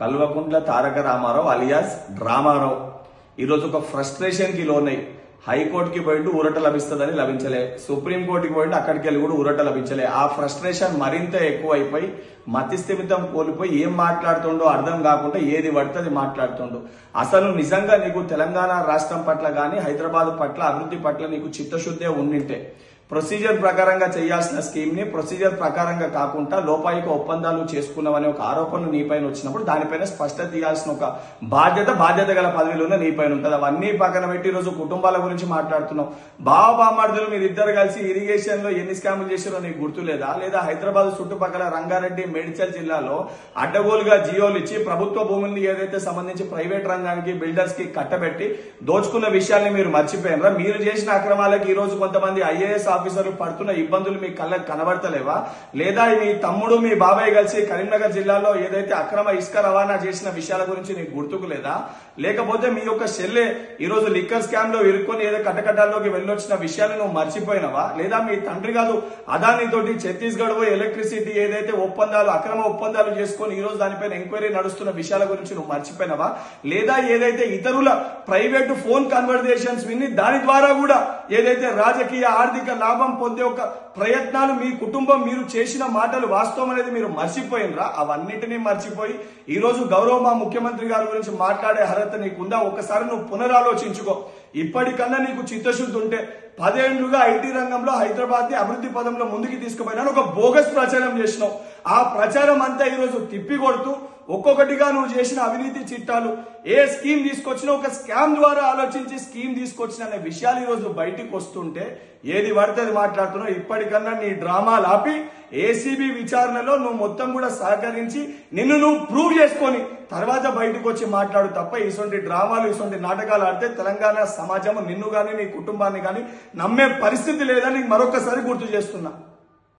Kalvakuntla Taraka Ramarao alias డ్రామారావు ఈరోజు ఒక frustration కి లోనై హైకోర్టుకి పోయిండు ఊరట లభిస్తుందని లభించలే, సుప్రీంకోర్టుకి పోయిండు అక్కడికి వెళ్ళి కూడా ఊరట లభించలే. ఆ ఫ్రస్ట్రేషన్ మరింత ఎక్కువైపోయి మతిస్థిమితం కోల్పోయి ఏం మాట్లాడుతుండో అర్థం కాకుండా ఏది పడుతుంది మాట్లాడుతుండో. అసలు నిజంగా నీకు తెలంగాణ రాష్ట్రం పట్ల గానీ హైదరాబాద్ పట్ల అభివృద్ధి పట్ల నీకు చిత్తశుద్ధే ఉండింటే ప్రొసీజర్ ప్రకారంగా చేయాల్సిన స్కీమ్ ని ప్రొసీజర్ ప్రకారంగా కాకుండా లోపాయిక ఒప్పందాలు చేసుకున్నామనే ఒక ఆరోపణలు నీపైన వచ్చినప్పుడు దానిపైన స్పష్టత ఇవ్వాల్సిన ఒక బాధ్యత గల పదవిలోనే నీపైన ఉంటుంది. అవన్నీ పక్కన పెట్టి ఈరోజు కుటుంబాల గురించి మాట్లాడుతున్నావు. బామర్దులు మీరిద్దరు కలిసి ఇరిగేషన్ లో ఎన్ని స్కాములు చేశారో నీకు గుర్తులేదా? లేదా హైదరాబాద్ చుట్టుపక్కల రంగారెడ్డి మేడ్చల్ జిల్లాలో అడ్డగోలుగా జియోలు ఇచ్చి ప్రభుత్వ భూముల్ని ఏదైతే సంబంధించి ప్రైవేట్ రంగానికి బిల్డర్స్ కి కట్టబెట్టి దోచుకున్న విషయాన్ని మీరు మర్చిపోయినరా? మీరు చేసిన అక్రమాలకి ఈ రోజు కొంతమంది ఐఏఎస్ ఆఫీసర్లు పడుతున్న ఇబ్బందులు మీ కళ్ళకు కనబడతలేవా? లేదా మీ తమ్ముడు మీ బాబాయ్ కలిసి కరీంనగర్ జిల్లాలో ఏదైతే అక్రమ ఇసుక రవాణా చేసిన విషయాల గురించి నీకు గుర్తుకు లేదా? లేకపోతే మీ యొక్క చెల్లె ఈ రోజు లిక్కర్ స్కామ్ లో ఇరుక్కొని ఏదో కటకటాల్లోకి వెళ్ళొచ్చిన విషయాలు నువ్వు మర్చిపోయినవా? లేదా మీ తండ్రి కాదు అదాని తోటి ఛత్తీస్గఢ్ ఎలక్ట్రిసిటీ ఏదైతే ఒప్పందాలు అక్రమ ఒప్పందాలు చేసుకుని ఈ రోజు దానిపైన ఎంక్వైరీ నడుస్తున్న విషయాల గురించి నువ్వు మర్చిపోయినవా? లేదా ఏదైతే ఇతరుల ప్రైవేటు ఫోన్ కన్వర్జేషన్స్ విని దాని ద్వారా కూడా ఏదైతే రాజకీయ ఆర్థిక లాభం పొందే ఒక ప్రయత్నాలు మీ కుటుంబం మీరు చేసిన మాటలు వాస్తవం అనేది మీరు మర్చిపోయినరా? అవన్నిటినీ మర్చిపోయి ఈ రోజు గౌరవ మా ముఖ్యమంత్రి గారి గురించి మాట్లాడే అర్హత నీకుందా? ఒకసారి నువ్వు పునరాలోచించుకో. ఇప్పటికన్నా నీకు చిత్తశుద్ధి ఉంటే 10 ఏళ్లుగా ఐటీ రంగంలో హైదరాబాద్ ని అభివృద్ధి పదంలో ముందుకు తీసుకుపోయినా ఒక బోగస్ ప్రచారం చేసినావు. ఆ ప్రచారం అంతా ఈ రోజు తిప్పి కొడుతూ ఒక్కొక్కటిగా నువ్వు చేసిన అవినీతి చిట్టాలు ఏ స్కీమ్ తీసుకొచ్చినా ఒక స్కామ్ ద్వారా ఆలోచించి స్కీమ్ తీసుకొచ్చిన అనే విషయాలు ఈ రోజు బయటికి వస్తుంటే ఏది పడితే అది మాట్లాడుతున్నావు. ఇప్పటికన్నా నీ డ్రామాలు ఆపి ఏసీబీ విచారణలో నువ్వు మొత్తం కూడా సహకరించి నిన్ను నువ్వు ప్రూవ్ చేసుకొని తర్వాత బయటకు వచ్చి మాట్లాడు తప్ప ఇటువంటి డ్రామాలు ఇటువంటి నాటకాలు ఆడితే తెలంగాణ సమాజం నిన్ను గాని నీ కుటుంబాన్ని గాని నమ్మే పరిస్థితి లేదని మరొకసారి గుర్తు చేస్తున్నా.